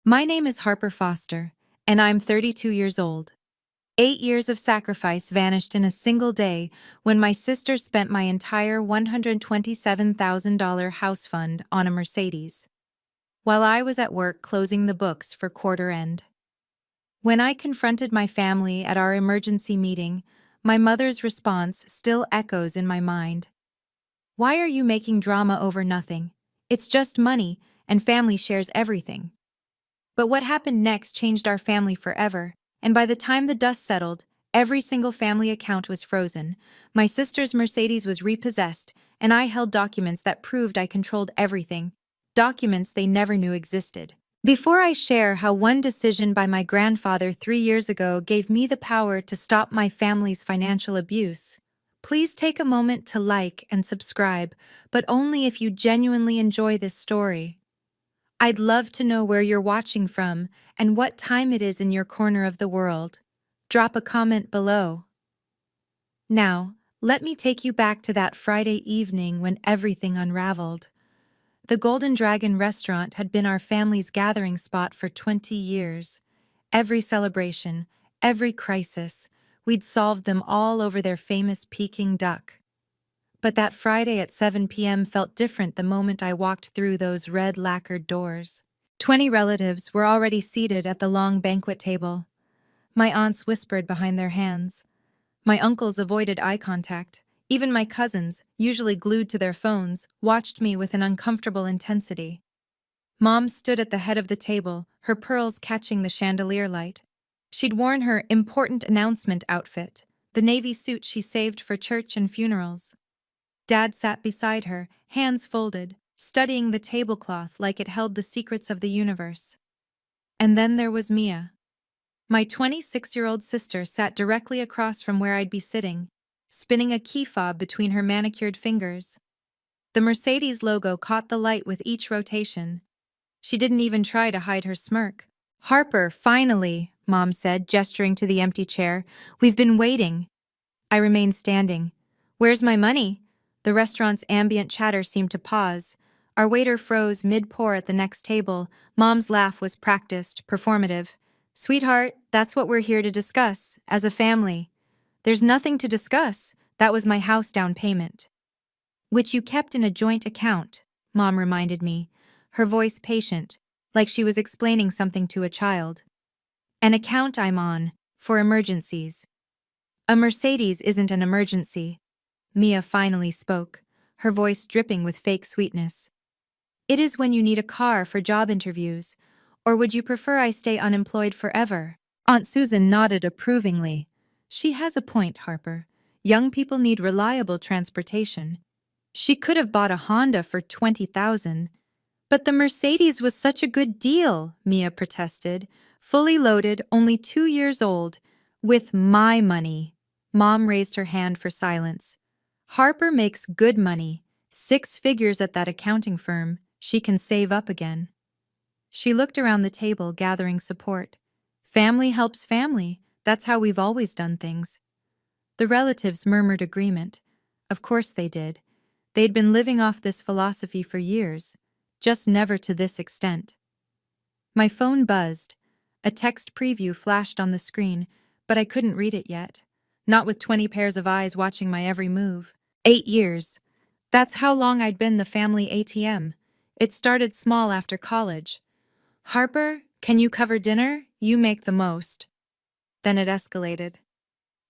My name is Harper Foster, and I'm 32 years old. 8 years of sacrifice vanished in a single day when my sister spent my entire $127,000 house fund on a Mercedes, while I was at work closing the books for quarter end. When I confronted my family at our emergency meeting, my mother's response still echoes in my mind. "Why are you making drama over nothing? It's just money, and family shares everything." But what happened next changed our family forever, and by the time the dust settled, every single family account was frozen. My sister's Mercedes was repossessed, and I held documents that proved I controlled everything, documents they never knew existed. Before I share how one decision by my grandfather 3 years ago gave me the power to stop my family's financial abuse, please take a moment to like and subscribe, but only if you genuinely enjoy this story. I'd love to know where you're watching from and what time it is in your corner of the world. Drop a comment below. Now, let me take you back to that Friday evening when everything unraveled. The Golden Dragon restaurant had been our family's gathering spot for 20 years. Every celebration, every crisis, we'd solved them all over their famous Peking duck. But that Friday at 7 p.m. felt different the moment I walked through those red lacquered doors. 20 relatives were already seated at the long banquet table. My aunts whispered behind their hands. My uncles avoided eye contact. Even my cousins, usually glued to their phones, watched me with an uncomfortable intensity. Mom stood at the head of the table, her pearls catching the chandelier light. She'd worn her important announcement outfit, the navy suit she saved for church and funerals. Dad sat beside her, hands folded, studying the tablecloth like it held the secrets of the universe. And then there was Mia. My 26-year-old sister sat directly across from where I'd be sitting, spinning a key fob between her manicured fingers. The Mercedes logo caught the light with each rotation. She didn't even try to hide her smirk. "Harper, finally," Mom said, gesturing to the empty chair. "We've been waiting." I remained standing. "Where's my money?" The restaurant's ambient chatter seemed to pause. Our waiter froze mid-pour at the next table. Mom's laugh was practiced, performative. "Sweetheart, that's what we're here to discuss, as a family." "There's nothing to discuss. That was my house down payment." "Which you kept in a joint account," Mom reminded me, her voice patient, like she was explaining something to a child. "An account I'm on, for emergencies." "A Mercedes isn't an emergency." Mia finally spoke, her voice dripping with fake sweetness. "It is when you need a car for job interviews. Or would you prefer I stay unemployed forever?" Aunt Susan nodded approvingly. "She has a point, Harper. Young people need reliable transportation." She could have bought a Honda for $20,000. "But the Mercedes was such a good deal," Mia protested. "Fully loaded, only 2 years old. With my money." Mom raised her hand for silence. "Harper makes good money, 6 figures at that accounting firm. She can save up again." She looked around the table, gathering support. "Family helps family. That's how we've always done things." The relatives murmured agreement. Of course they did. They'd been living off this philosophy for years, just never to this extent. My phone buzzed. A text preview flashed on the screen, but I couldn't read it yet. Not with 20 pairs of eyes watching my every move. 8 years. That's how long I'd been the family ATM. It started small after college. "Harper, can you cover dinner? You make the most." Then it escalated.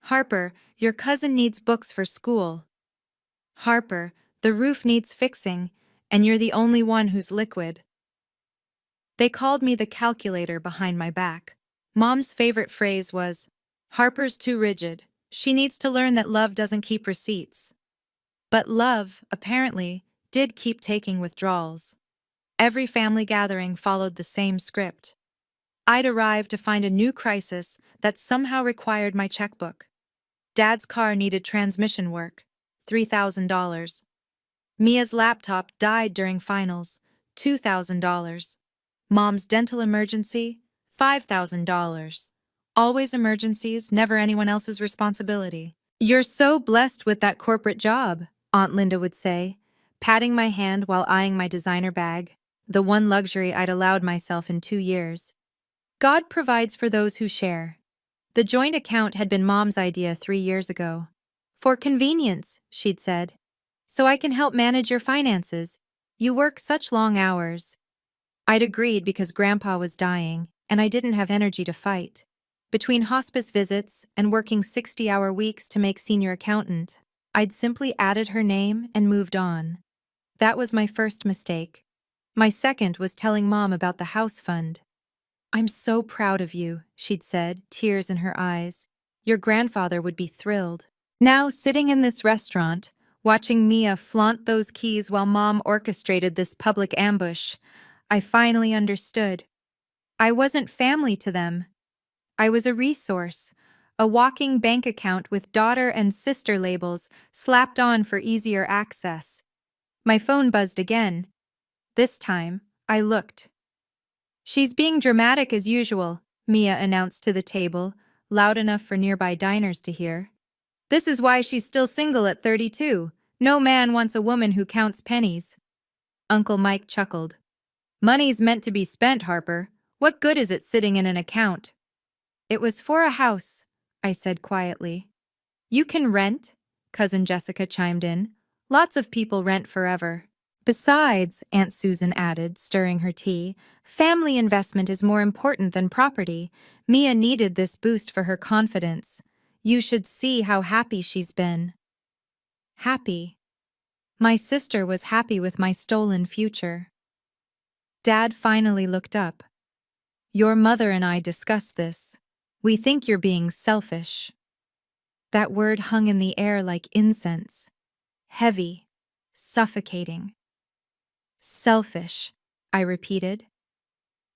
"Harper, your cousin needs books for school." "Harper, the roof needs fixing, and you're the only one who's liquid." They called me the calculator behind my back. Mom's favorite phrase was, "Harper's too rigid. She needs to learn that love doesn't keep receipts." But love, apparently, did keep taking withdrawals. Every family gathering followed the same script. I'd arrive to find a new crisis that somehow required my checkbook. Dad's car needed transmission work, $3,000. Mia's laptop died during finals, $2,000. Mom's dental emergency, $5,000. Always emergencies, never anyone else's responsibility. "You're so blessed with that corporate job," Aunt Linda would say, patting my hand while eyeing my designer bag. the one luxury I'd allowed myself in 2 years. God provides for those who share. The joint account had been Mom's idea 3 years ago. For convenience, she'd said. So I can help manage your finances. You work such long hours. I'd agreed because Grandpa was dying, and I didn't have energy to fight. Between hospice visits and working 60-hour weeks to make senior accountant, I'd simply added her name and moved on. That was my first mistake. My second was telling Mom about the house fund. "I'm so proud of you," she'd said, tears in her eyes. "Your grandfather would be thrilled." Now, sitting in this restaurant, watching Mia flaunt those keys while Mom orchestrated this public ambush, I finally understood. I wasn't family to them. I was a resource, a walking bank account with daughter and sister labels slapped on for easier access. My phone buzzed again. This time, I looked. "She's being dramatic as usual," Mia announced to the table, loud enough for nearby diners to hear. "This is why she's still single at 32. No man wants a woman who counts pennies." Uncle Mike chuckled. "Money's meant to be spent, Harper. What good is it sitting in an account?" "It was for a house," I said quietly. "You can rent," Cousin Jessica chimed in. "Lots of people rent forever." "Besides," Aunt Susan added, stirring her tea, "family investment is more important than property." Mia needed this boost for her confidence. "You should see how happy she's been." Happy. My sister was happy with my stolen future. Dad finally looked up. "Your mother and I discussed this. We think you're being selfish." That word hung in the air like incense. Heavy. Suffocating. "Selfish," I repeated.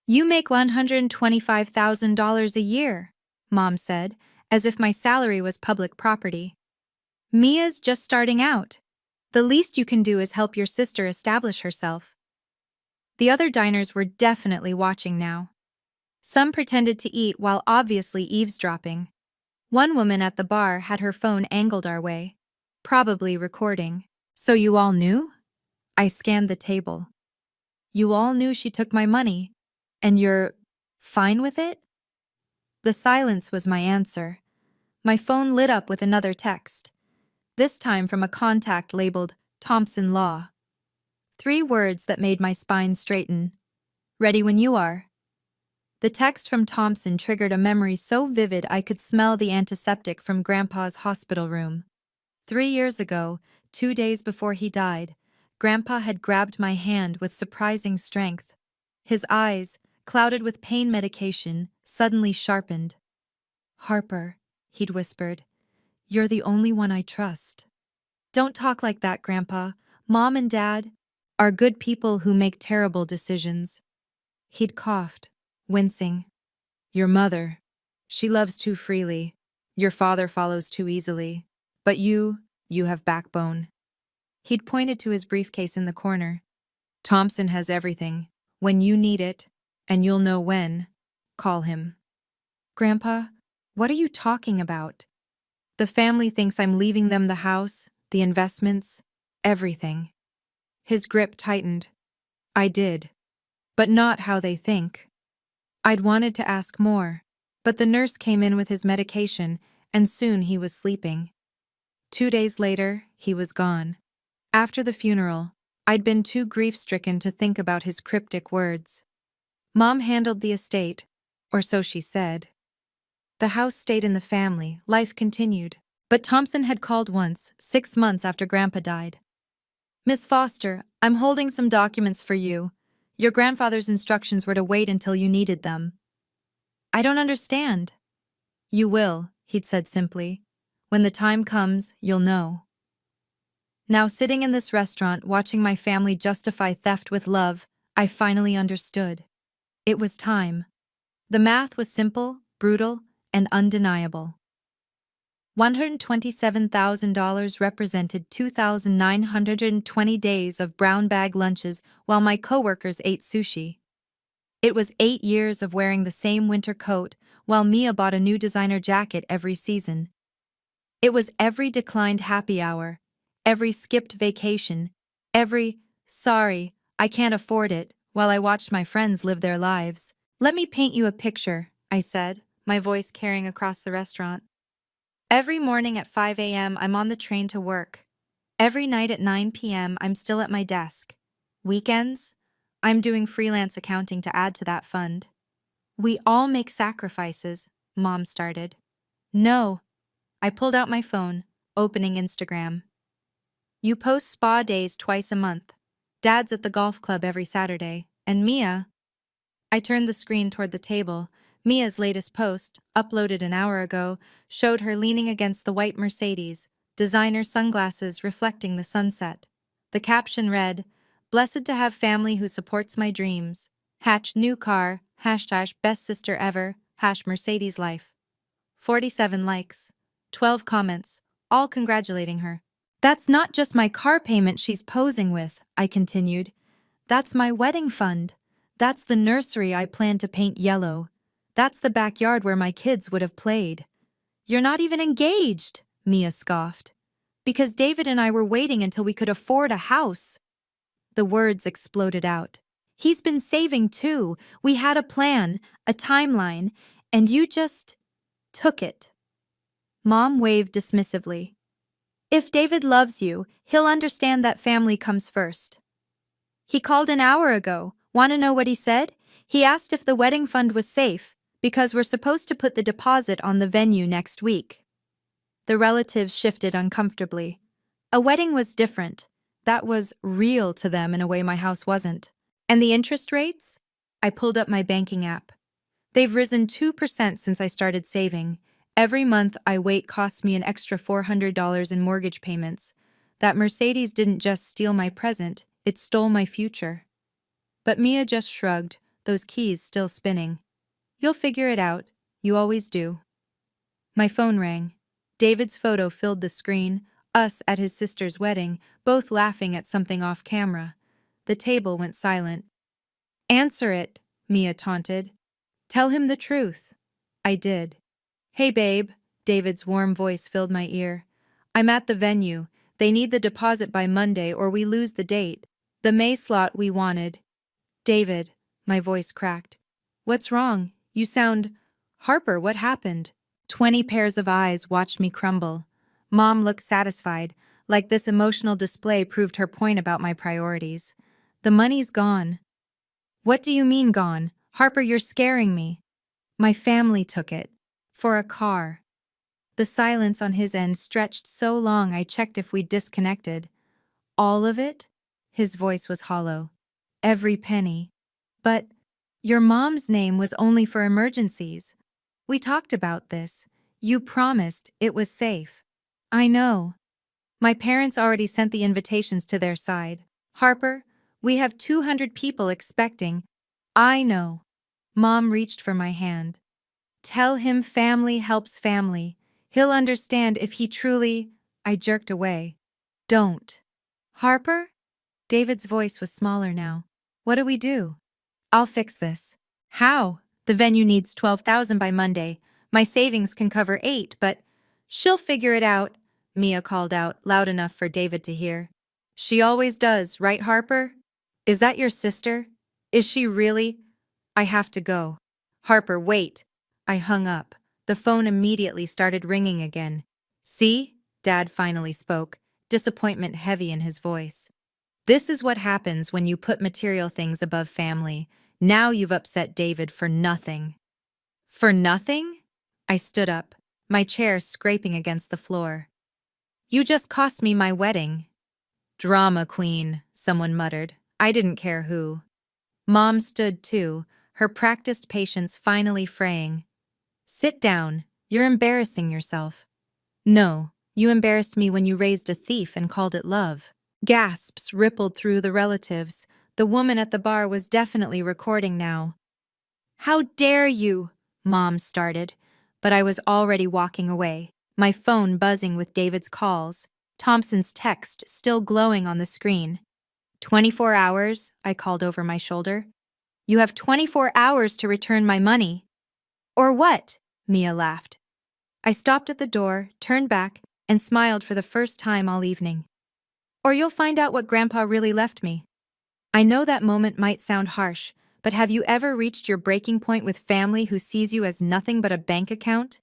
"You make $125,000 a year," Mom said, as if my salary was public property. "Mia's just starting out. The least you can do is help your sister establish herself." The other diners were definitely watching now. Some pretended to eat while obviously eavesdropping. One woman at the bar had her phone angled our way, probably recording. "So you all knew?" I scanned the table. "You all knew she took my money, and you're fine with it?" The silence was my answer. My phone lit up with another text, this time from a contact labeled Thompson Law. 3 words that made my spine straighten. "Ready when you are." The text from Thompson triggered a memory so vivid I could smell the antiseptic from Grandpa's hospital room. 3 years ago, 2 days before he died, Grandpa had grabbed my hand with surprising strength. His eyes, clouded with pain medication, suddenly sharpened. "Harper," he'd whispered, "you're the only one I trust." "Don't talk like that, Grandpa. Mom and Dad are good people who make terrible decisions." He'd coughed, wincing. "Your mother, she loves too freely. Your father follows too easily. But you have backbone." He'd pointed to his briefcase in the corner. "Thompson has everything. When you need it, and you'll know when, call him." "Grandpa, what are you talking about?" "The family thinks I'm leaving them the house, the investments, everything." His grip tightened. "I did. But not how they think." I'd wanted to ask more, but the nurse came in with his medication, and soon he was sleeping. 2 days later, he was gone. After the funeral, I'd been too grief-stricken to think about his cryptic words. Mom handled the estate, or so she said. The house stayed in the family, life continued. But Thompson had called once, 6 months after Grandpa died. "Miss Foster, I'm holding some documents for you. Your grandfather's instructions were to wait until you needed them." "I don't understand." "You will," he'd said simply. "When the time comes, you'll know." Now, sitting in this restaurant watching my family justify theft with love, I finally understood. It was time. The math was simple, brutal, and undeniable. $127,000 represented 2,920 days of brown bag lunches while my coworkers ate sushi. It was 8 years of wearing the same winter coat while Mia bought a new designer jacket every season. It was every declined happy hour, every skipped vacation, every "sorry, I can't afford it" while I watched my friends live their lives. Let me paint you a picture, I said, my voice carrying across the restaurant. Every morning at 5 a.m., I'm on the train to work. Every night at 9 p.m., I'm still at my desk. Weekends? I'm doing freelance accounting to add to that fund. We all make sacrifices, Mom started. No. I pulled out my phone, opening Instagram. You post spa days twice a month. Dad's at the golf club every Saturday. And Mia? I turned the screen toward the table. Mia's latest post, uploaded an hour ago, showed her leaning against the white Mercedes, designer sunglasses reflecting the sunset. The caption read, "Blessed to have family who supports my dreams. Hatch new car, hashtag best sister ever, hash Mercedes life." 47 likes, 12 comments, all congratulating her. That's not just my car payment she's posing with, I continued. That's my wedding fund. That's the nursery I plan to paint yellow. That's the backyard where my kids would have played. You're not even engaged, Mia scoffed. Because David and I were waiting until we could afford a house. The words exploded out. He's been saving too. We had a plan, a timeline, and you just took it. Mom waved dismissively. If David loves you, he'll understand that family comes first. He called an hour ago. Want to know what he said? He asked if the wedding fund was safe, because we're supposed to put the deposit on the venue next week. The relatives shifted uncomfortably. A wedding was different. That was real to them in a way my house wasn't. And the interest rates? I pulled up my banking app. They've risen 2% since I started saving. Every month I wait costs me an extra $400 in mortgage payments. That Mercedes didn't just steal my present, it stole my future. But Mia just shrugged, those keys still spinning. You'll figure it out. You always do. My phone rang. David's photo filled the screen, us at his sister's wedding, both laughing at something off camera. The table went silent. Answer it, Mia taunted. Tell him the truth. I did. Hey babe, David's warm voice filled my ear. I'm at the venue. They need the deposit by Monday or we lose the date. The May slot we wanted. David, my voice cracked. What's wrong? You sound… Harper, what happened? 20 pairs of eyes watched me crumble. Mom looked satisfied, like this emotional display proved her point about my priorities. The money's gone. What do you mean gone? Harper, you're scaring me. My family took it. For a car. The silence on his end stretched so long I checked if we'd disconnected. All of it? His voice was hollow. Every penny. But your mom's name was only for emergencies. We talked about this. You promised it was safe. I know. My parents already sent the invitations to their side. Harper, we have 200 people expecting. I know. Mom reached for my hand. Tell him family helps family. He'll understand if he truly… I jerked away. Don't. Harper? David's voice was smaller now. What do we do? I'll fix this. How? The venue needs 12,000 by Monday. My savings can cover 8, but… She'll figure it out, Mia called out, loud enough for David to hear. She always does, right, Harper? Is that your sister? Is she really… I have to go. Harper, wait. I hung up. The phone immediately started ringing again. See? Dad finally spoke, disappointment heavy in his voice. This is what happens when you put material things above family. Now you've upset David for nothing. For nothing? I stood up, my chair scraping against the floor. You just cost me my wedding. Drama queen, someone muttered. I didn't care who. Mom stood too, her practiced patience finally fraying. Sit down. You're embarrassing yourself. No, you embarrassed me when you raised a thief and called it love. Gasps rippled through the relatives. The woman at the bar was definitely recording now. How dare you? Mom started, but I was already walking away, my phone buzzing with David's calls, Thompson's text still glowing on the screen. 24 hours, I called over my shoulder. You have 24 hours to return my money. Or what? Mia laughed. I stopped at the door, turned back, and smiled for the first time all evening. Or you'll find out what Grandpa really left me. I know that moment might sound harsh, but have you ever reached your breaking point with family who sees you as nothing but a bank account?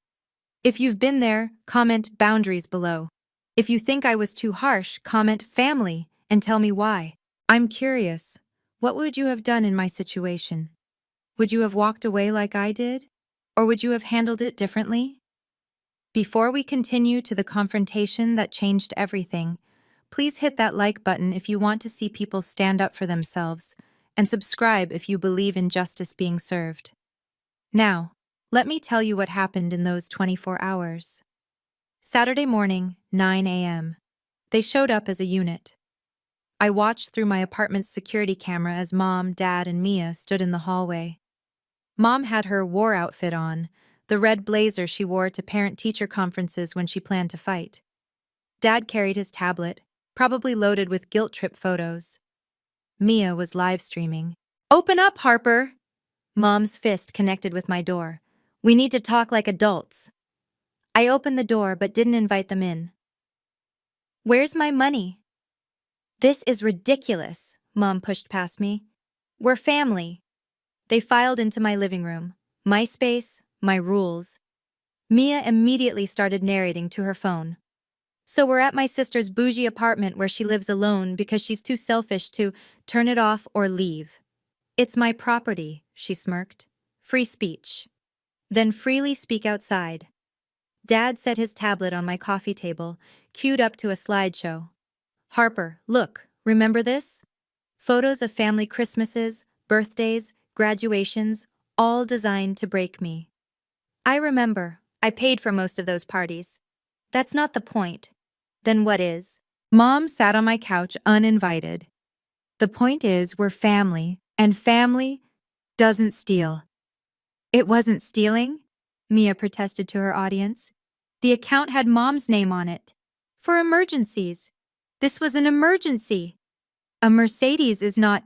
If you've been there, comment boundaries below. If you think I was too harsh, comment family and tell me why. I'm curious. What would you have done in my situation? Would you have walked away like I did? Or would you have handled it differently? Before we continue to the confrontation that changed everything, please hit that like button if you want to see people stand up for themselves, and subscribe if you believe in justice being served. Now, let me tell you what happened in those 24 hours. Saturday morning, 9 a.m. They showed up as a unit. I watched through my apartment's security camera as Mom, Dad, and Mia stood in the hallway. Mom had her war outfit on, the red blazer she wore to parent-teacher conferences when she planned to fight. Dad carried his tablet, probably loaded with guilt trip photos. Mia was live streaming. "Open up, Harper!" Mom's fist connected with my door. "We need to talk like adults." I opened the door but didn't invite them in. "Where's my money?" "This is ridiculous," Mom pushed past me. "We're family." They filed into my living room. My space, my rules. Mia immediately started narrating to her phone. "So we're at my sister's bougie apartment where she lives alone because she's too selfish to turn it off or leave. It's my property," she smirked. "Free speech. Then freely speak outside." Dad set his tablet on my coffee table, queued up to a slideshow. "Harper, look, remember this? Photos of family Christmases, birthdays, graduations, all designed to break me." "I remember. I paid for most of those parties." "That's not the point." "Then what is?" Mom sat on my couch uninvited. "The point is we're family, and family doesn't steal." "It wasn't stealing," Mia protested to her audience. "The account had Mom's name on it. For emergencies. This was an emergency. A Mercedes is not..."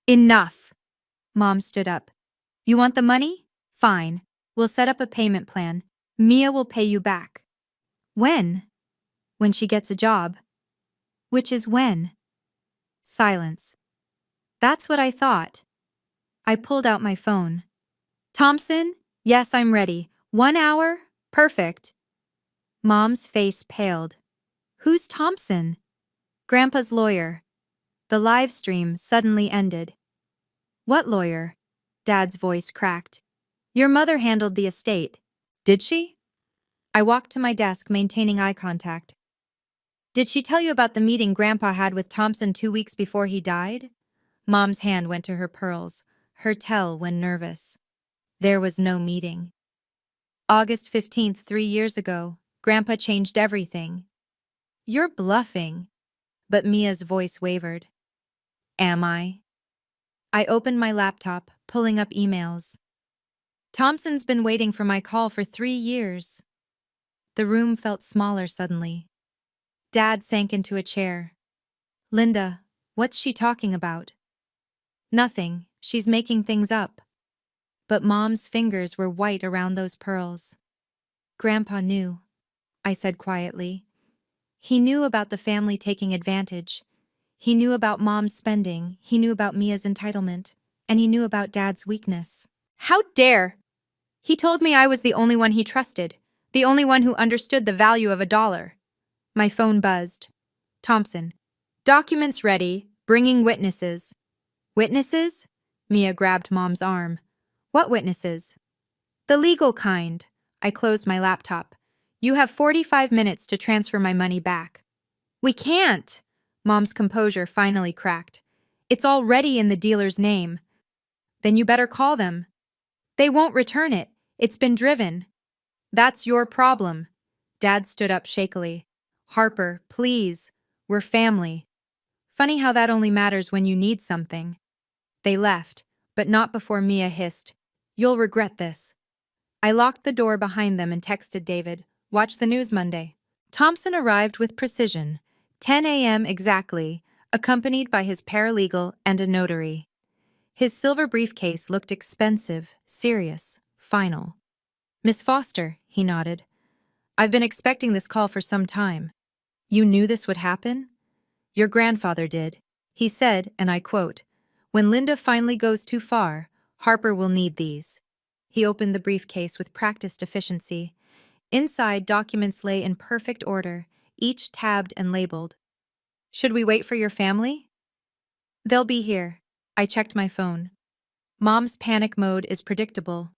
"Enough!" Mom stood up. "You want the money? Fine. We'll set up a payment plan. Mia will pay you back." "When?" "When she gets a job." "Which is when?" Silence. "That's what I thought." I pulled out my phone. "Thompson? Yes, I'm ready. 1 hour? Perfect." Mom's face paled. "Who's Thompson?" "Grandpa's lawyer." The live stream suddenly ended. "What lawyer?" Dad's voice cracked. "Your mother handled the estate." "Did she?" I walked to my desk, maintaining eye contact. "Did she tell you about the meeting Grandpa had with Thompson 2 weeks before he died?" Mom's hand went to her pearls, her tell when nervous. "There was no meeting. August 15th, 3 years ago, Grandpa changed everything." "You're bluffing." But Mia's voice wavered. "Am I?" I opened my laptop, pulling up emails. "Thompson's been waiting for my call for 3 years." The room felt smaller suddenly. Dad sank into a chair. "Linda, what's she talking about?" "Nothing. She's making things up." But Mom's fingers were white around those pearls. "Grandpa knew," I said quietly. "He knew about the family taking advantage. He knew about Mom's spending, he knew about Mia's entitlement, and he knew about Dad's weakness." "How dare!" "He told me I was the only one he trusted, the only one who understood the value of $1. My phone buzzed. "Thompson. Documents ready, bringing witnesses." "Witnesses?" Mia grabbed Mom's arm. "What witnesses?" "The legal kind." I closed my laptop. "You have 45 minutes to transfer my money back." "We can't!" Mom's composure finally cracked. "It's already in the dealer's name." "Then you better call them." "They won't return it. It's been driven." "That's your problem." Dad stood up shakily. "Harper, please. We're family." "Funny how that only matters when you need something." They left, but not before Mia hissed, "You'll regret this." I locked the door behind them and texted David, "Watch the news Monday." Thompson arrived with precision, 10 a.m. exactly, accompanied by his paralegal and a notary. His silver briefcase looked expensive, serious, final. "Miss Foster," he nodded. "I've been expecting this call for some time." "You knew this would happen?" "Your grandfather did. He said, and I quote, When Linda finally goes too far, Harper will need these. He opened the briefcase with practiced efficiency. Inside, documents lay in perfect order, each tabbed and labeled. Should we wait for your family? They'll be here. I checked my phone. Mom's panic mode is predictable.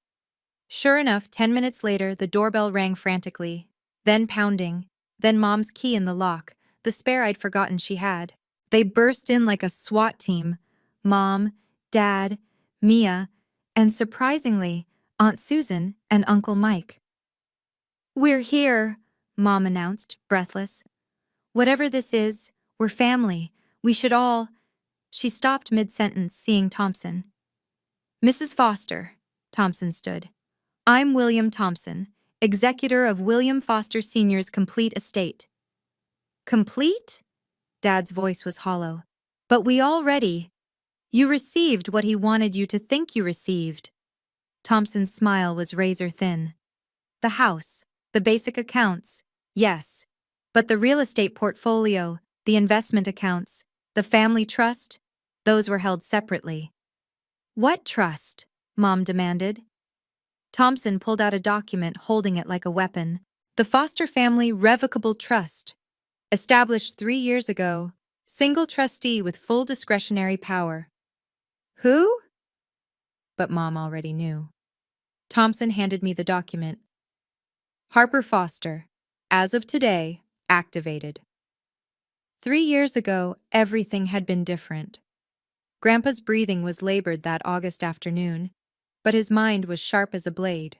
Sure enough, 10 minutes later, the doorbell rang frantically, then pounding, then Mom's key in the lock, the spare I'd forgotten she had. They burst in like a SWAT team. Mom, Dad, Mia, and surprisingly, Aunt Susan and Uncle Mike. We're here, Mom announced, breathless. Whatever this is, we're family. We should all. She stopped mid-sentence, seeing Thompson. Mrs. Foster, Thompson stood. I'm William Thompson, executor of William Foster Sr.'s complete estate. Complete? Dad's voice was hollow. But we already. You received what he wanted you to think you received. Thompson's smile was razor thin. The house, the basic accounts, yes. But the real estate portfolio, the investment accounts, the family trust, those were held separately. What trust? Mom demanded. Thompson pulled out a document holding it like a weapon. The Foster Family Revocable Trust. Established 3 years ago. Single trustee with full discretionary power. Who? But Mom already knew. Thompson handed me the document. Harper Foster. As of today, activated. 3 years ago, everything had been different. Grandpa's breathing was labored that August afternoon, but his mind was sharp as a blade.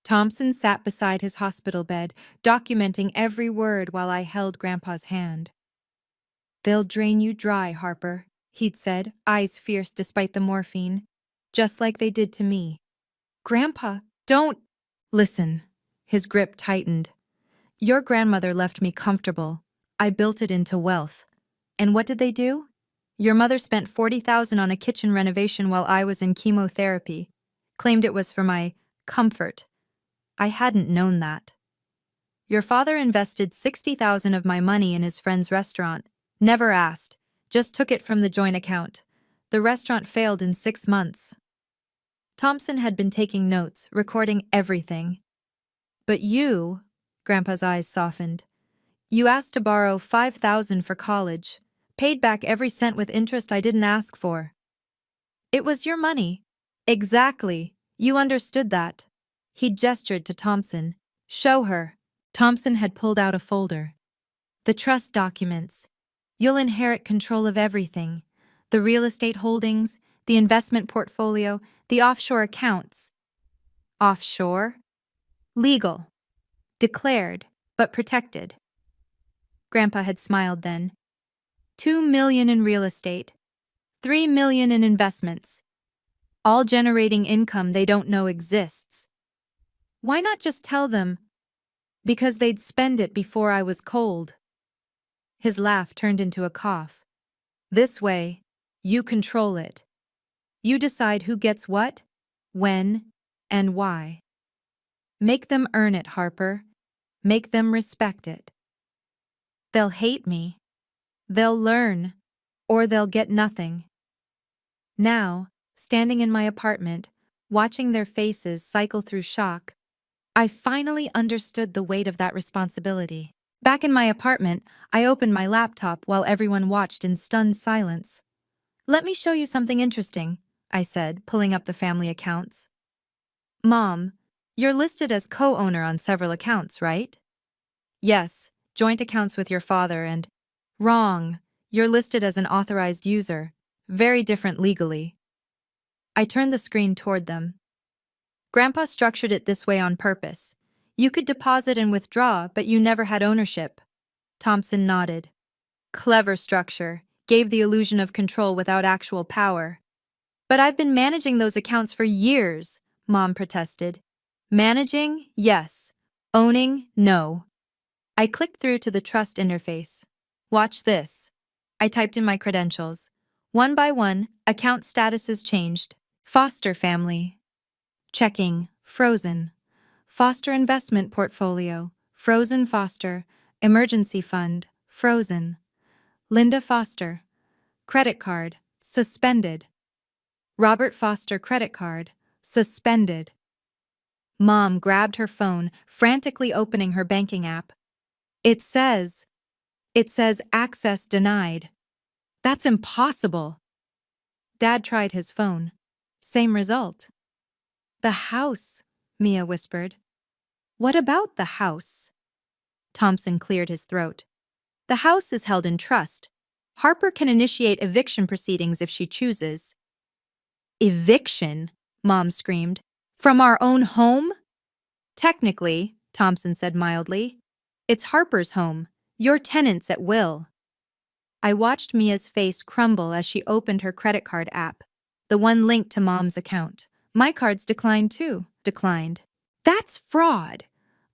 Thompson sat beside his hospital bed, documenting every word while I held Grandpa's hand. They'll drain you dry, Harper, he'd said, eyes fierce despite the morphine, just like they did to me. Grandpa, don't... Listen. His grip tightened. Your grandmother left me comfortable. I built it into wealth. And what did they do? Your mother spent $40,000 on a kitchen renovation while I was in chemotherapy. Claimed it was for my comfort. I hadn't known that. Your father invested $60,000 of my money in his friend's restaurant. Never asked. Just took it from the joint account. The restaurant failed in 6 months. Thompson had been taking notes, recording everything. But you, Grandpa's eyes softened, you asked to borrow $5,000 for college, paid back every cent with interest I didn't ask for. It was your money. Exactly. You understood that. He gestured to Thompson. Show her. Thompson had pulled out a folder. The trust documents. You'll inherit control of everything. The real estate holdings, the investment portfolio, the offshore accounts. Offshore? Legal. Declared, but protected. Grandpa had smiled then. $2 million in real estate. $3 million in investments. All generating income they don't know exists. Why not just tell them? Because they'd spend it before I was cold. His laugh turned into a cough. This way, you control it. You decide who gets what, when, and why. Make them earn it, Harper. Make them respect it. They'll hate me. They'll learn, or they'll get nothing. Now, standing in my apartment, watching their faces cycle through shock, I finally understood the weight of that responsibility. Back in my apartment, I opened my laptop while everyone watched in stunned silence. Let me show you something interesting, I said, pulling up the family accounts. Mom, you're listed as co-owner on several accounts, right? Yes, joint accounts with your father and... Wrong. You're listed as an authorized user. Very different legally. I turned the screen toward them. Grandpa structured it this way on purpose. You could deposit and withdraw, but you never had ownership. Thompson nodded. Clever structure. Gave the illusion of control without actual power. But I've been managing those accounts for years, Mom protested. Managing? Yes. Owning? No. I clicked through to the trust interface. Watch this. I typed in my credentials. One by one, account statuses changed. Foster family. Checking. Frozen. Foster investment portfolio. Frozen Foster. Emergency fund. Frozen. Linda Foster. Credit card. Suspended. Robert Foster credit card. Suspended. Mom grabbed her phone, frantically opening her banking app. It says access denied. That's impossible. Dad tried his phone. Same result. The house, Mia whispered. What about the house? Thompson cleared his throat. The house is held in trust. Harper can initiate eviction proceedings if she chooses. Eviction? Mom screamed. From our own home? Technically, Thompson said mildly. It's Harper's home. Your tenants at will. I watched Mia's face crumble as she opened her credit card app, the one linked to Mom's account. My cards declined too. Declined. That's fraud.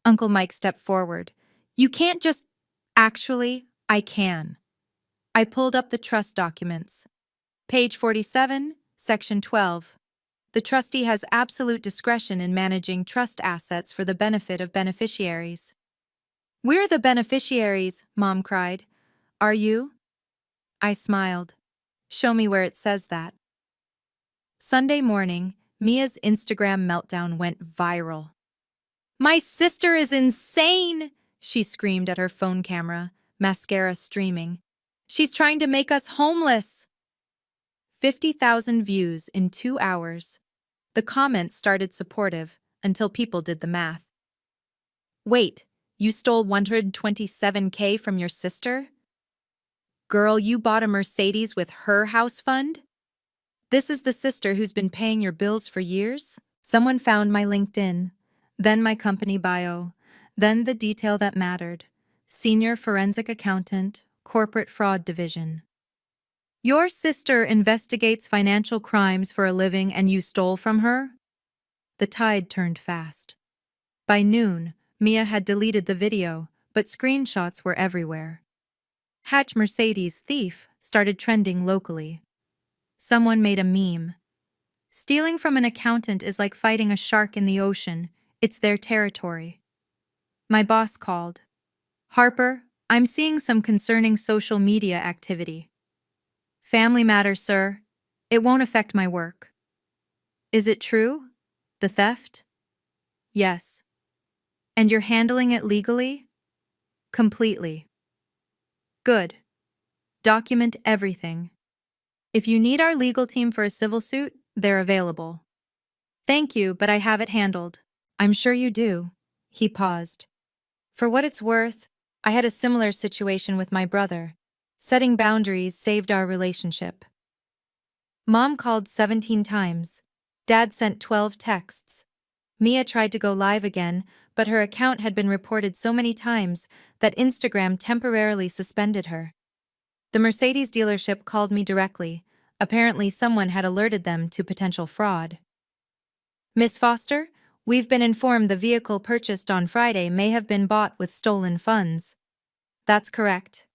Uncle Mike stepped forward. You can't just... Actually, I can. I pulled up the trust documents. Page 47, Section 12. The trustee has absolute discretion in managing trust assets for the benefit of beneficiaries. We're the beneficiaries, Mom cried. Are you? I smiled. Show me where it says that. Sunday morning, Mia's Instagram meltdown went viral. My sister is insane, she screamed at her phone camera, mascara streaming. She's trying to make us homeless. 50,000 views in 2 hours. The comments started supportive until people did the math. Wait, you stole $127K from your sister? Girl, you bought a Mercedes with her house fund? This is the sister who's been paying your bills for years? Someone found my LinkedIn, then my company bio, then the detail that mattered. Senior forensic accountant, corporate fraud division. Your sister investigates financial crimes for a living and you stole from her? The tide turned fast. By noon, Mia had deleted the video, but screenshots were everywhere. Hatch Mercedes thief started trending locally. Someone made a meme. Stealing from an accountant is like fighting a shark in the ocean. It's their territory. My boss called. Harper, I'm seeing some concerning social media activity. Family matter, sir. It won't affect my work. Is it true? The theft? Yes. And you're handling it legally? Completely. Good. Document everything. If you need our legal team for a civil suit, they're available. Thank you, but I have it handled. I'm sure you do. He paused. For what it's worth, I had a similar situation with my brother. Setting boundaries saved our relationship. Mom called 17 times. Dad sent 12 texts. Mia tried to go live again, but her account had been reported so many times that Instagram temporarily suspended her. The Mercedes dealership called me directly. Apparently someone had alerted them to potential fraud. Miss Foster, we've been informed the vehicle purchased on Friday may have been bought with stolen funds. That's correct.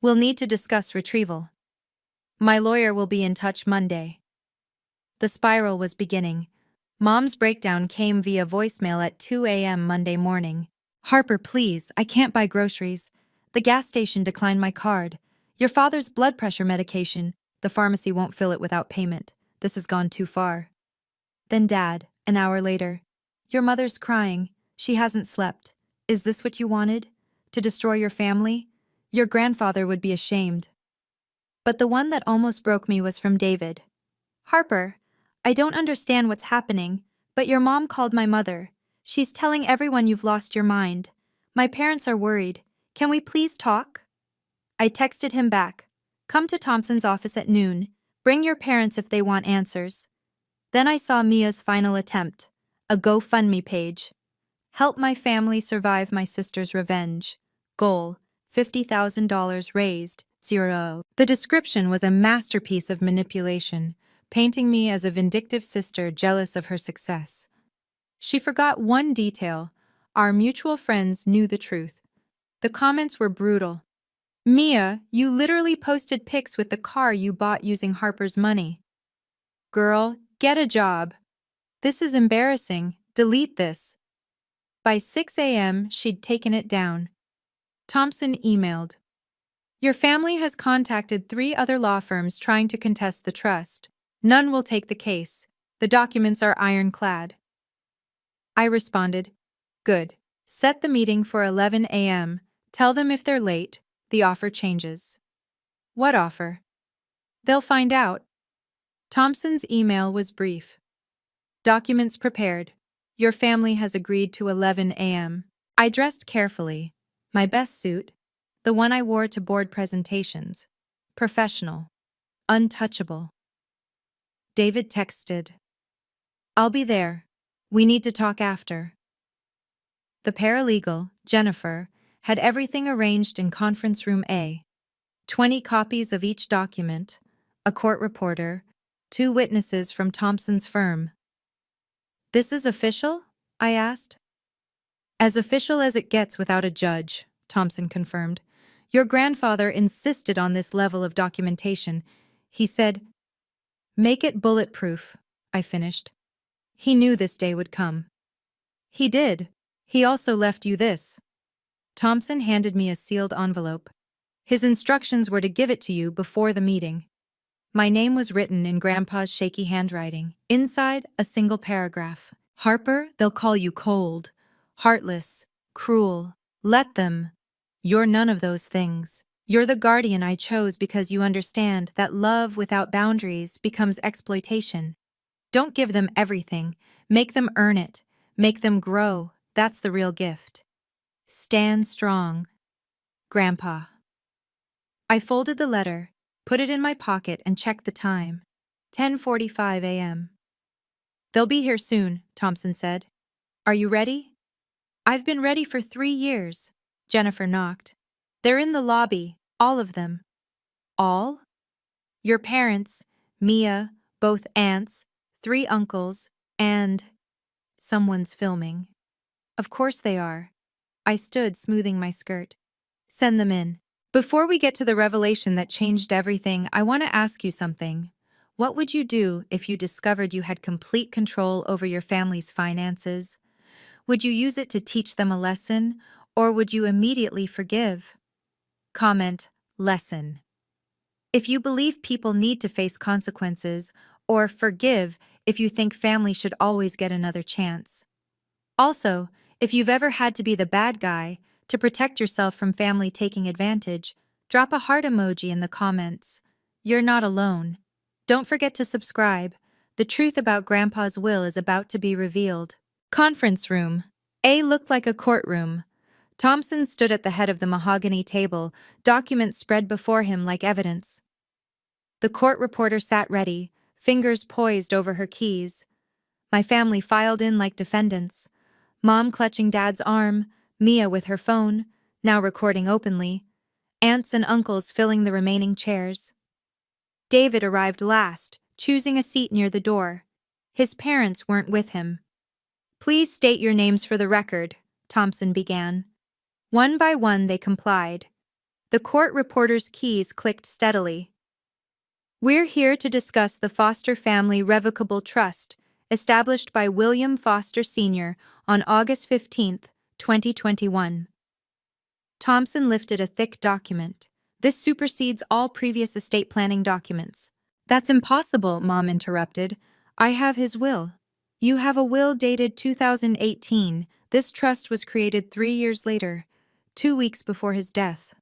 We'll need to discuss retrieval. My lawyer will be in touch Monday. The spiral was beginning. Mom's breakdown came via voicemail at 2 a.m. Monday morning. Harper, please, I can't buy groceries. The gas station declined my card. Your father's blood pressure medication. The pharmacy won't fill it without payment. This has gone too far. Then Dad, an hour later. Your mother's crying. She hasn't slept. Is this what you wanted? To destroy your family? Your grandfather would be ashamed. But the one that almost broke me was from David. Harper, I don't understand what's happening, but your mom called my mother. She's telling everyone you've lost your mind. My parents are worried. Can we please talk? I texted him back. Come to Thompson's office at noon. Bring your parents if they want answers. Then I saw Mia's final attempt, a GoFundMe page. Help my family survive my sister's revenge. Goal, $50,000 raised, 0. The description was a masterpiece of manipulation, painting me as a vindictive sister jealous of her success. She forgot one detail. Our mutual friends knew the truth. The comments were brutal. Mia, you literally posted pics with the car you bought using Harper's money. Girl, get a job. This is embarrassing. Delete this. By 6 a.m., she'd taken it down. Thompson emailed. Your family has contacted 3 other law firms trying to contest the trust. None will take the case. The documents are ironclad. I responded, Good. Set the meeting for 11 a.m. Tell them if they're late, the offer changes. What offer? They'll find out. Thompson's email was brief. Documents prepared. Your family has agreed to 11 a.m. I dressed carefully. My best suit, the one I wore to board presentations. Professional. Untouchable. David texted. I'll be there. We need to talk after. The paralegal, Jennifer, had everything arranged in conference room A. 20 copies of each document, a court reporter, 2 witnesses from Thompson's firm. This is official? I asked. As official as it gets without a judge, Thompson confirmed. Your grandfather insisted on this level of documentation. He said, Make it bulletproof, I finished. He knew this day would come. He did. He also left you this. Thompson handed me a sealed envelope. His instructions were to give it to you before the meeting. My name was written in Grandpa's shaky handwriting. Inside, a single paragraph. Harper, they'll call you cold, heartless, cruel. Let them. You're none of those things. You're the guardian I chose because you understand that love without boundaries becomes exploitation. Don't give them everything. Make them earn it. Make them grow. That's the real gift. Stand strong. Grandpa. I folded the letter, put it in my pocket, and checked the time. 10:45 a.m. They'll be here soon, Thompson said. Are you ready? I've been ready for 3 years. Jennifer knocked. They're in the lobby, all of them. All? Your parents, Mia, both aunts, 3 uncles, and… Someone's filming. Of course they are. I stood, smoothing my skirt. Send them in. Before we get to the revelation that changed everything, I want to ask you something. What would you do if you discovered you had complete control over your family's finances? Would you use it to teach them a lesson, or would you immediately forgive? Comment, lesson. If you believe people need to face consequences, or forgive if you think family should always get another chance. Also, if you've ever had to be the bad guy to protect yourself from family taking advantage, drop a heart emoji in the comments. You're not alone. Don't forget to subscribe. The truth about Grandpa's will is about to be revealed. Conference room. A looked like a courtroom. Thompson stood at the head of the mahogany table, documents spread before him like evidence. The court reporter sat ready, fingers poised over her keys. My family filed in like defendants. Mom clutching Dad's arm, Mia with her phone, now recording openly, aunts and uncles filling the remaining chairs. David arrived last, choosing a seat near the door. His parents weren't with him. Please state your names for the record, Thompson began. One by one they complied. The court reporter's keys clicked steadily. We're here to discuss the Foster Family Revocable Trust, established by William Foster Sr. on August 15, 2021. Thompson lifted a thick document. This supersedes all previous estate planning documents. That's impossible, Mom interrupted. I have his will. You have a will dated 2018. This trust was created 3 years later, 2 weeks before his death.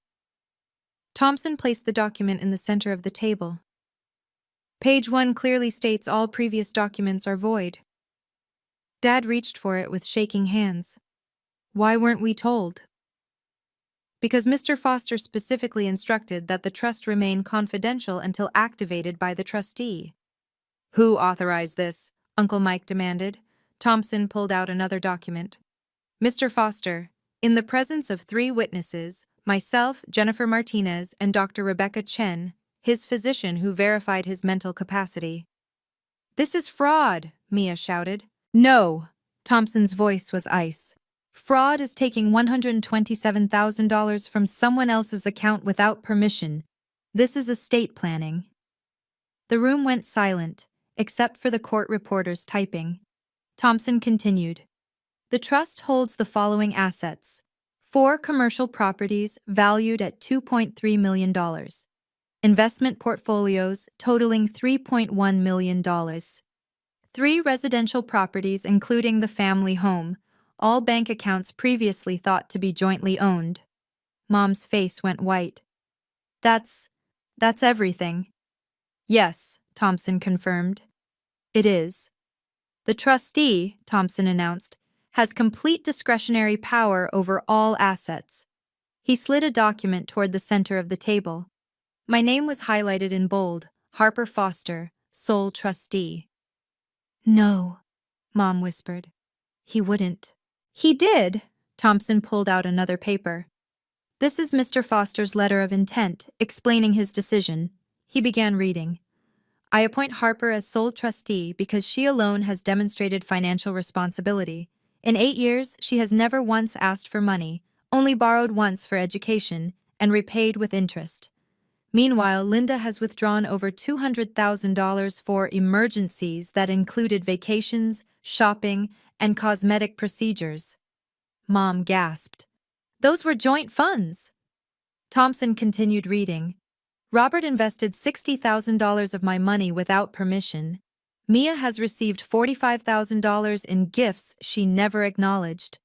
Thompson placed the document in the center of the table. Page 1 clearly states all previous documents are void. Dad reached for it with shaking hands. Why weren't we told? Because Mr. Foster specifically instructed that the trust remain confidential until activated by the trustee. Who authorized this? Uncle Mike demanded. Thompson pulled out another document. Mr. Foster, in the presence of 3 witnesses, myself, Jennifer Martinez, and Dr. Rebecca Chen, his physician who verified his mental capacity. This is fraud, Mia shouted. No, Thompson's voice was ice. Fraud is taking $127,000 from someone else's account without permission. This is estate planning. The room went silent, except for the court reporter's typing. Thompson continued. The trust holds the following assets: 4 commercial properties valued at $2.3 million. Investment portfolios totaling $3.1 million. 3 residential properties including the family home, all bank accounts previously thought to be jointly owned. Mom's face went white. That's everything. Yes, Thompson confirmed. It is. The trustee, Thompson announced, has complete discretionary power over all assets. He slid a document toward the center of the table. My name was highlighted in bold, Harper Foster, sole trustee. No, Mom whispered. He wouldn't. He did. Thompson pulled out another paper. This is Mr. Foster's letter of intent, explaining his decision. He began reading. I appoint Harper as sole trustee because she alone has demonstrated financial responsibility. In 8 years, she has never once asked for money, only borrowed once for education, and repaid with interest. Meanwhile, Linda has withdrawn over $200,000 for emergencies that included vacations, shopping, and cosmetic procedures. Mom gasped. Those were joint funds. Thompson continued reading. Robert invested $60,000 of my money without permission. Mia has received $45,000 in gifts she never acknowledged.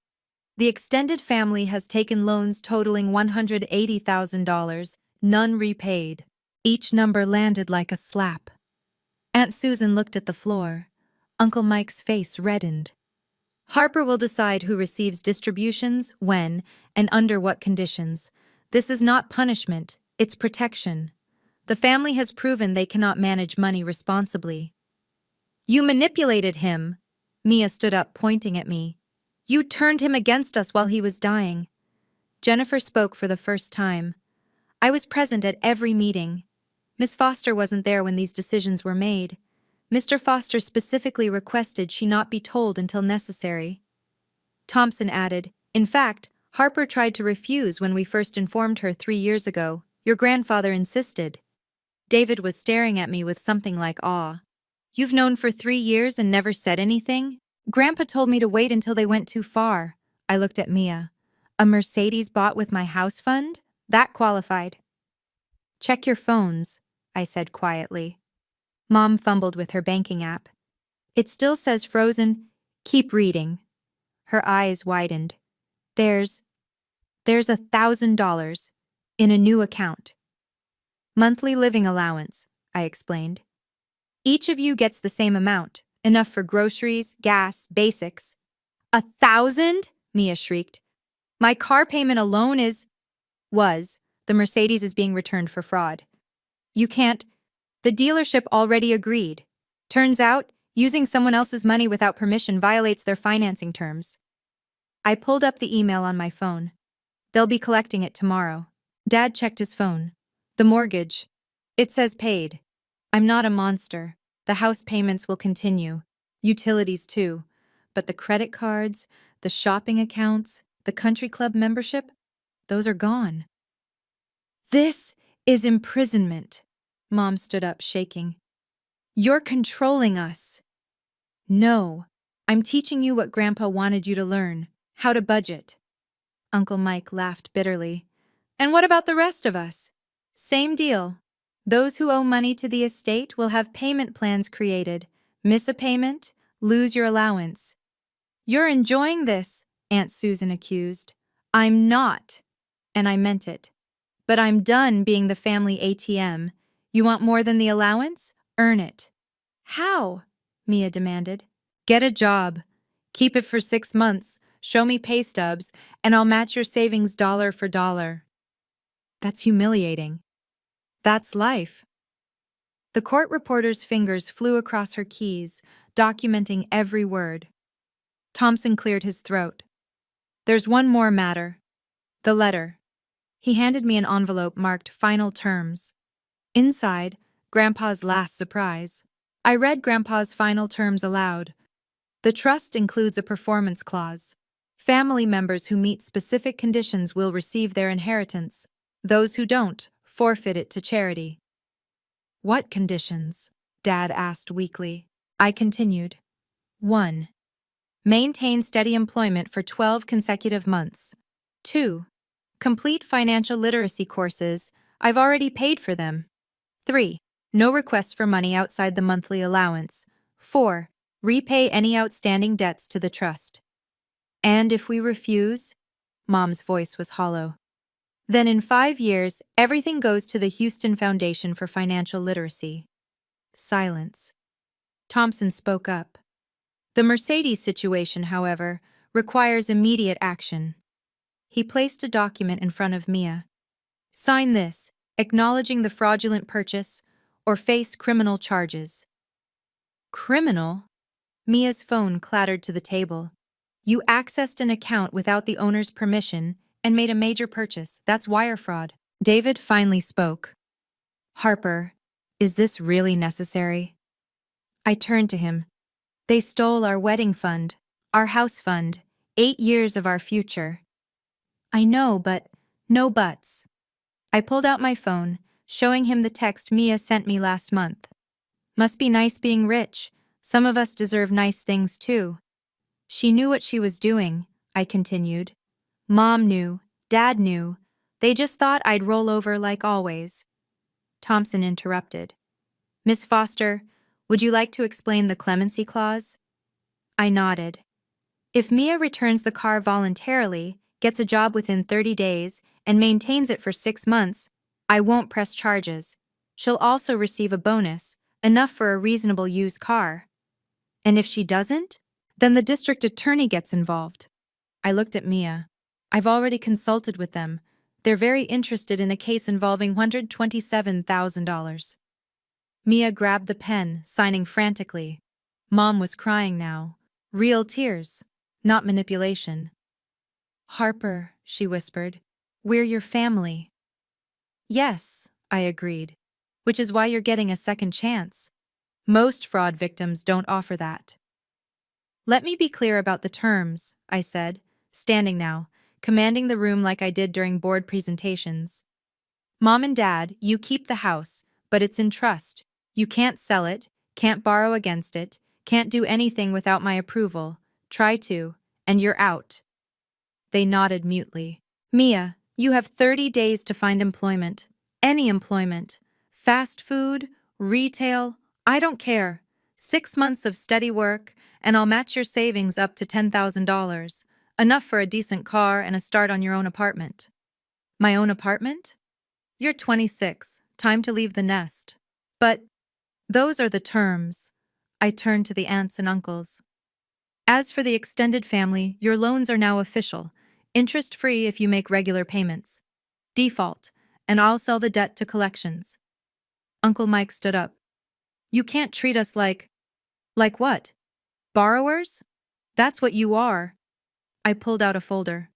The extended family has taken loans totaling $180,000, none repaid. Each number landed like a slap. Aunt Susan looked at the floor. Uncle Mike's face reddened. Harper will decide who receives distributions, when, and under what conditions. This is not punishment, it's protection. The family has proven they cannot manage money responsibly. You manipulated him. Mia stood up, pointing at me. You turned him against us while he was dying. Jennifer spoke for the first time. I was present at every meeting. Miss Foster wasn't there when these decisions were made. Mr. Foster specifically requested she not be told until necessary. Thompson added, in fact, Harper tried to refuse when we first informed her 3 years ago. Your grandfather insisted. David was staring at me with something like awe. You've known for 3 years and never said anything? Grandpa told me to wait until they went too far. I looked at Mia. A Mercedes bought with my house fund? That qualified. Check your phones, I said quietly. Mom fumbled with her banking app. It still says frozen. Keep reading. Her eyes widened. There's $1,000 in a new account. Monthly living allowance, I explained. Each of you gets the same amount, enough for groceries, gas, basics. 1,000? Mia shrieked. My car payment alone was. The Mercedes is being returned for fraud. You can't. The dealership already agreed. Turns out, using someone else's money without permission violates their financing terms. I pulled up the email on my phone. They'll be collecting it tomorrow. Dad checked his phone. The mortgage. It says paid. I'm not a monster. The house payments will continue. Utilities too. But the credit cards, the shopping accounts, the country club membership, those are gone. This is imprisonment. Mom stood up, shaking. You're controlling us. No, I'm teaching you what Grandpa wanted you to learn, how to budget. Uncle Mike laughed bitterly. And what about the rest of us? Same deal. Those who owe money to the estate will have payment plans created. Miss a payment, lose your allowance. You're enjoying this, Aunt Susan accused. I'm not. And I meant it. But I'm done being the family ATM. You want more than the allowance? Earn it. How? Mia demanded. Get a job. Keep it for 6 months. Show me pay stubs, and I'll match your savings dollar for dollar. That's humiliating. That's life. The court reporter's fingers flew across her keys, documenting every word. Thompson cleared his throat. There's one more matter. The letter. He handed me an envelope marked Final Terms. Inside, Grandpa's last surprise. I read Grandpa's final terms aloud. The trust includes a performance clause. Family members who meet specific conditions will receive their inheritance. Those who don't, forfeit it to charity. What conditions? Dad asked weakly. I continued. 1. Maintain steady employment for 12 consecutive months. 2. Complete financial literacy courses. I've already paid for them. 3. No requests for money outside the monthly allowance. 4. Repay any outstanding debts to the trust. And if we refuse? Mom's voice was hollow. Then in 5 years, everything goes to the Houston Foundation for Financial Literacy. Silence. Thompson spoke up. The Mercedes situation, however, requires immediate action. He placed a document in front of Mia. Sign this, acknowledging the fraudulent purchase, or face criminal charges. Criminal? Mia's phone clattered to the table. You accessed an account without the owner's permission and made a major purchase. That's wire fraud. David finally spoke. Harper, is this really necessary? I turned to him. They stole our wedding fund, our house fund, 8 years of our future. I know, but no buts. I pulled out my phone, showing him the text Mia sent me last month. Must be nice being rich. Some of us deserve nice things too. She knew what she was doing, I continued. Mom knew, Dad knew. They just thought I'd roll over like always. Thompson interrupted. Miss Foster, would you like to explain the clemency clause? I nodded. If Mia returns the car voluntarily, gets a job within 30 days, and maintains it for 6 months, I won't press charges. She'll also receive a bonus, enough for a reasonable used car. And if she doesn't? Then the district attorney gets involved. I looked at Mia. I've already consulted with them. They're very interested in a case involving $127,000. Mia grabbed the pen, signing frantically. Mom was crying now. Real tears, not manipulation. Harper, she whispered, we're your family. Yes, I agreed, which is why you're getting a second chance. Most fraud victims don't offer that. Let me be clear about the terms, I said, standing now, commanding the room like I did during board presentations. Mom and Dad, you keep the house, but it's in trust. You can't sell it, can't borrow against it, can't do anything without my approval. Try to, and you're out. They nodded mutely. Mia, you have 30 days to find employment. Any employment. Fast food, retail, I don't care. 6 months of steady work, and I'll match your savings up to $10,000. Enough for a decent car and a start on your own apartment. My own apartment? You're 26. Time to leave the nest. But those are the terms. I turned to the aunts and uncles. As for the extended family, your loans are now official. Interest-free if you make regular payments. Default, and I'll sell the debt to collections. Uncle Mike stood up. You can't treat us like what? Borrowers? That's what you are. I pulled out a folder.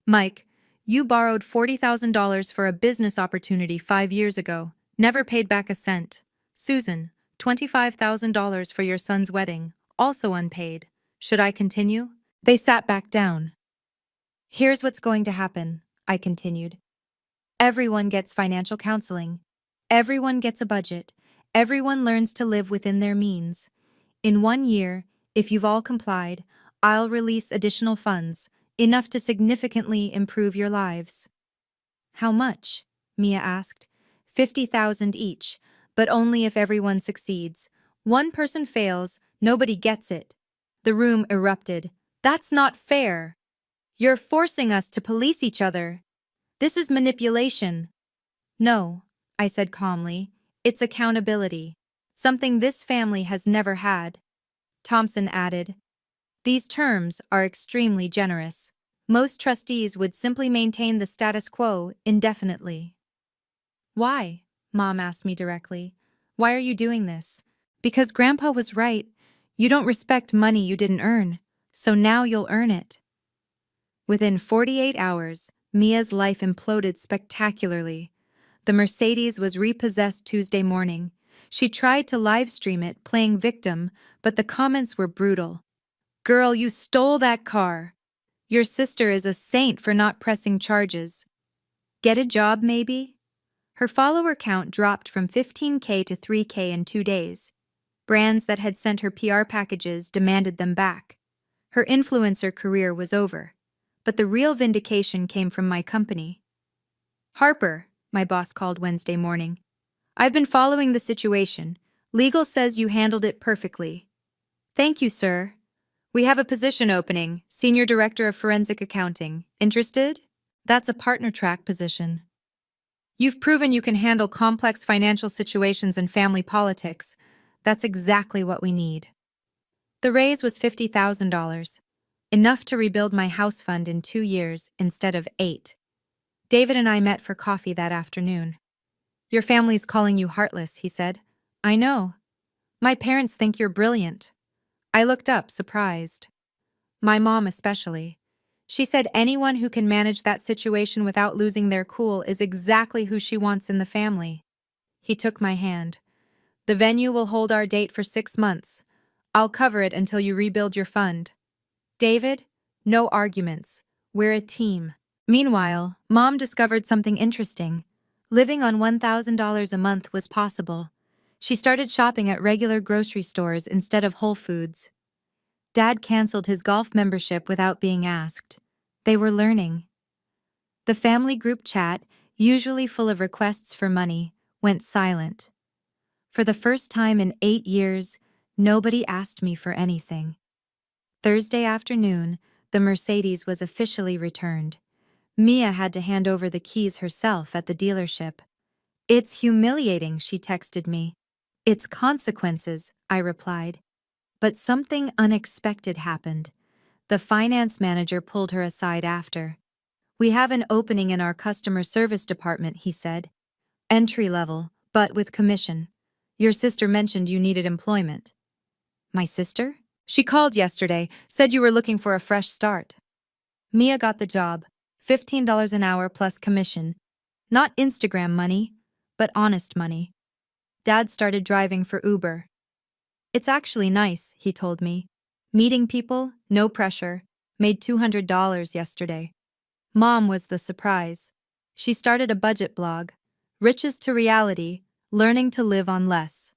Mike, you borrowed $40,000 for a business opportunity 5 years ago. Never paid back a cent. Susan, $25,000 for your son's wedding. Also unpaid. Should I continue? They sat back down. Here's what's going to happen, I continued. Everyone gets financial counseling. Everyone gets a budget. Everyone learns to live within their means. In 1 year, if you've all complied, I'll release additional funds, enough to significantly improve your lives. How much? Mia asked. 50,000 each, but only if everyone succeeds. One person fails, nobody gets it. The room erupted. That's not fair. You're forcing us to police each other. This is manipulation. No, I said calmly. It's accountability. Something this family has never had. Thompson added, these terms are extremely generous. Most trustees would simply maintain the status quo indefinitely. Why? Mom asked me directly. Why are you doing this? Because Grandpa was right. You don't respect money you didn't earn, so now you'll earn it. Within 48 hours, Mia's life imploded spectacularly. The Mercedes was repossessed Tuesday morning. She tried to live stream it, playing victim, but the comments were brutal. Girl, you stole that car. Your sister is a saint for not pressing charges. Get a job, maybe? Her follower count dropped from 15K to 3K in 2 days. Brands that had sent her PR packages demanded them back. Her influencer career was over. but the real vindication came from my company. Harper, my boss called Wednesday morning. I've been following the situation. Legal says you handled it perfectly. Thank you, sir. We have a position opening, Senior Director of Forensic Accounting. Interested? That's a partner track position. You've proven you can handle complex financial situations and family politics. That's exactly what we need. The raise was $50,000, enough to rebuild my house fund in 2 years instead of 8. David and I met for coffee that afternoon. Your family's calling you heartless, he said. I know. My parents think you're brilliant. I looked up, surprised. My mom especially. She said anyone who can manage that situation without losing their cool is exactly who she wants in the family. He took my hand. The venue will hold our date for 6 months. I'll cover it until you rebuild your fund. David, no arguments. We're a team. Meanwhile, Mom discovered something interesting. Living on $1,000 a month was possible. She started shopping at regular grocery stores instead of Whole Foods. Dad canceled his golf membership without being asked. They were learning. The family group chat, usually full of requests for money, went silent. For the first time in 8 years, nobody asked me for anything. Thursday afternoon, the Mercedes was officially returned. Mia had to hand over the keys herself at the dealership. It's humiliating, she texted me. It's consequences, I replied. But something unexpected happened. The finance manager pulled her aside after. We have an opening in our customer service department, he said. Entry level, but with commission. Your sister mentioned you needed employment. My sister? She called yesterday, said you were looking for a fresh start. Mia got the job, $15 an hour plus commission. Not Instagram money, but honest money. Dad started driving for Uber. It's actually nice, he told me. Meeting people, no pressure, made $200 yesterday. Mom was the surprise. She started a budget blog, Riches to Reality, Learning to Live on Less.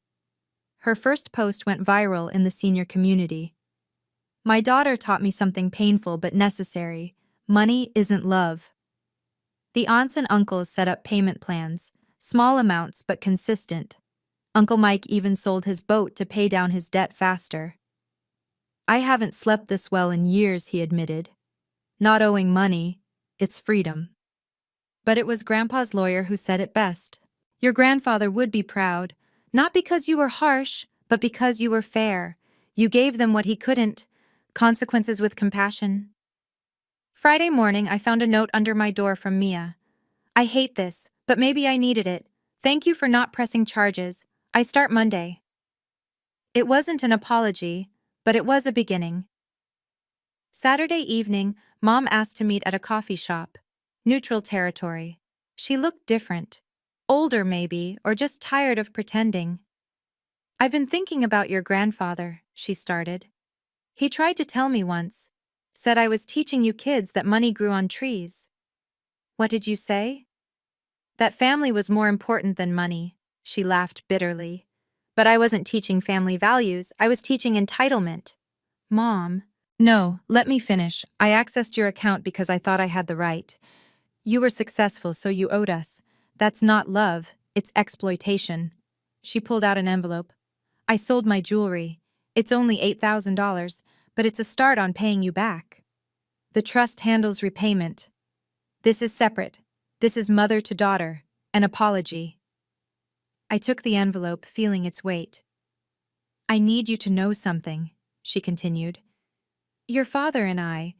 Her first post went viral in the senior community. My daughter taught me something painful but necessary. Money isn't love. The aunts and uncles set up payment plans, small amounts but consistent. Uncle Mike even sold his boat to pay down his debt faster. I haven't slept this well in years, he admitted. Not owing money, it's freedom. But it was Grandpa's lawyer who said it best. Your grandfather would be proud, not because you were harsh, but because you were fair. You gave them what he couldn't, consequences with compassion. Friday morning, I found a note under my door from Mia. I hate this, but maybe I needed it. Thank you for not pressing charges. I start Monday. It wasn't an apology, but it was a beginning. Saturday evening, Mom asked to meet at a coffee shop. Neutral territory. She looked different. Older maybe, or just tired of pretending. I've been thinking about your grandfather, she started. He tried to tell me once. Said I was teaching you kids that money grew on trees. What did you say? That family was more important than money, she laughed bitterly. But I wasn't teaching family values, I was teaching entitlement. Mom. No, let me finish. I accessed your account because I thought I had the right. You were successful, so you owed us. That's not love, it's exploitation. She pulled out an envelope. I sold my jewelry. It's only $8,000, but it's a start on paying you back. The trust handles repayment. This is separate. This is mother to daughter, an apology. I took the envelope, feeling its weight. I need you to know something, she continued. Your father and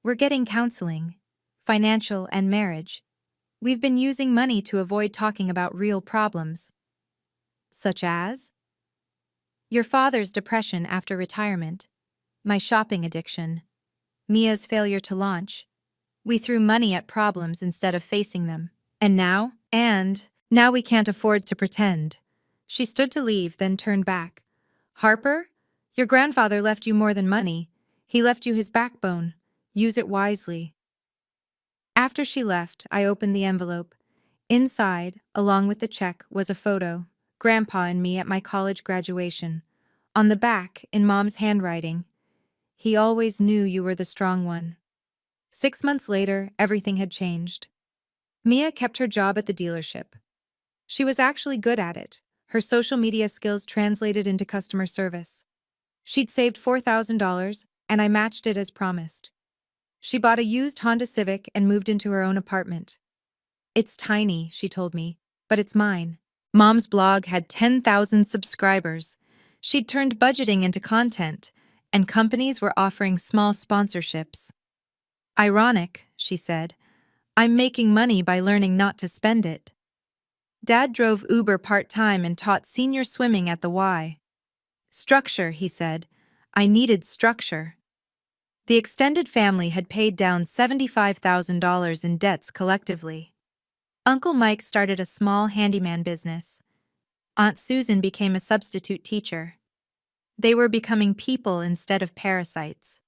we're getting counseling, financial and marriage. We've been using money to avoid talking about real problems. Such as? Your father's depression after retirement, my shopping addiction, Mia's failure to launch. We threw money at problems instead of facing them. And now we can't afford to pretend. She stood to leave, then turned back. Harper, your grandfather left you more than money. He left you his backbone. Use it wisely. After she left, I opened the envelope. Inside, along with the check, was a photo. Grandpa and me at my college graduation. On the back, in Mom's handwriting, he always knew you were the strong one. 6 months later, everything had changed. Mia kept her job at the dealership. She was actually good at it. Her social media skills translated into customer service. She'd saved $4,000, and I matched it as promised. She bought a used Honda Civic and moved into her own apartment. "It's tiny," she told me, "but it's mine." Mom's blog had 10,000 subscribers. She'd turned budgeting into content, and companies were offering small sponsorships. "Ironic," she said. "I'm making money by learning not to spend it." Dad drove Uber part-time and taught senior swimming at the Y. "Structure," he said. I needed structure. The extended family had paid down $75,000 in debts collectively. Uncle Mike started a small handyman business. Aunt Susan became a substitute teacher. They were becoming people instead of parasites.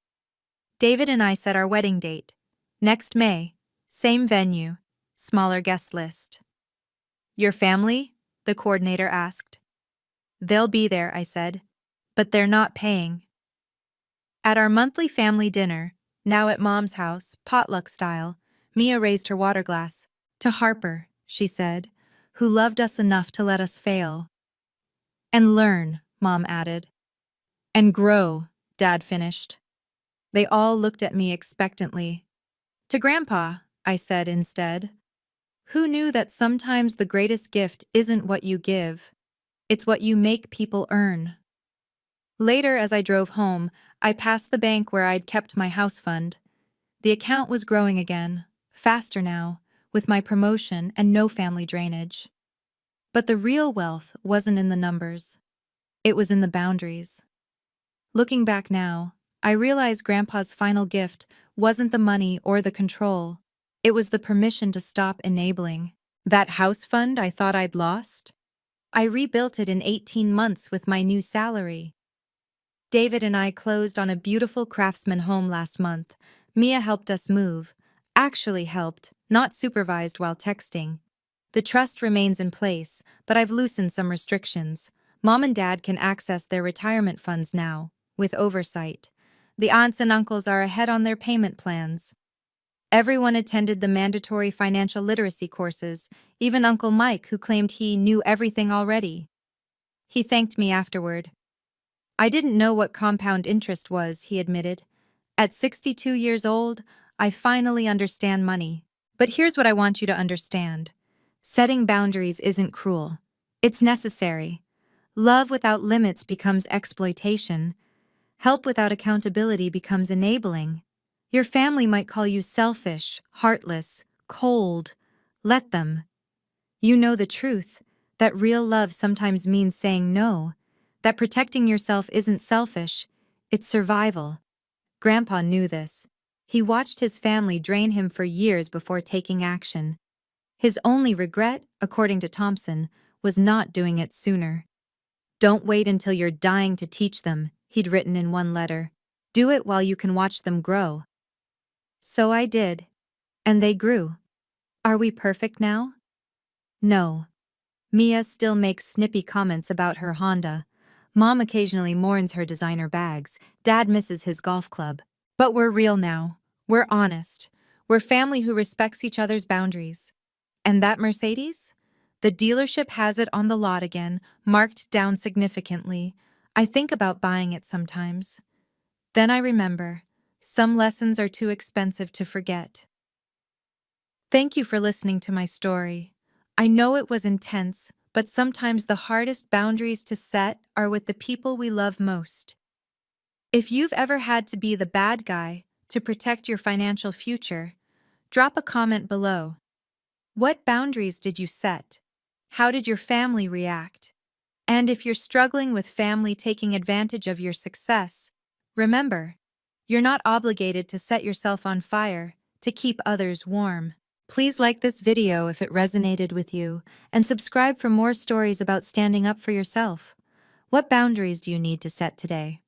David and I set our wedding date. Next May, same venue, smaller guest list. "Your family?" the coordinator asked. "They'll be there," I said, "but they're not paying." At our monthly family dinner, now at Mom's house, potluck style, Mia raised her water glass. "To Harper," she said, "who loved us enough to let us fail." "And learn," Mom added. "And grow," Dad finished. They all looked at me expectantly. "To Grandpa," I said instead. "Who knew that sometimes the greatest gift isn't what you give, it's what you make people earn?" Later, as I drove home, I passed the bank where I'd kept my house fund. The account was growing again, faster now, with my promotion and no family drainage. But the real wealth wasn't in the numbers. It was in the boundaries. Looking back now, I realize Grandpa's final gift wasn't the money or the control. It was the permission to stop enabling. That house fund I thought I'd lost? I rebuilt it in 18 months with my new salary. David and I closed on a beautiful craftsman home last month. Mia helped us move. Actually helped, not supervised while texting. The trust remains in place, but I've loosened some restrictions. Mom and Dad can access their retirement funds now, with oversight. The aunts and uncles are ahead on their payment plans. Everyone attended the mandatory financial literacy courses, even Uncle Mike, who claimed he knew everything already. He thanked me afterward. "I didn't know what compound interest was," he admitted. "At 62 years old, I finally understand money. But here's what I want you to understand. Setting boundaries isn't cruel. It's necessary. Love without limits becomes exploitation. Help without accountability becomes enabling. Your family might call you selfish, heartless, cold. Let them. You know the truth, that real love sometimes means saying no, that protecting yourself isn't selfish, it's survival. Grandpa knew this. He watched his family drain him for years before taking action. His only regret, according to Thompson, was not doing it sooner. "Don't wait until you're dying to teach them," he'd written in one letter. "Do it while you can watch them grow." So I did. And they grew. Are we perfect now? No. Mia still makes snippy comments about her Honda. Mom occasionally mourns her designer bags. Dad misses his golf club. But we're real now. We're honest. We're family who respects each other's boundaries. And that Mercedes? The dealership has it on the lot again, marked down significantly. I think about buying it sometimes. Then I remember, some lessons are too expensive to forget. Thank you for listening to my story. I know it was intense, but sometimes the hardest boundaries to set are with the people we love most. If you've ever had to be the bad guy to protect your financial future, drop a comment below. What boundaries did you set? How did your family react? And if you're struggling with family taking advantage of your success, remember, you're not obligated to set yourself on fire to keep others warm. Please like this video if it resonated with you, and subscribe for more stories about standing up for yourself. What boundaries do you need to set today?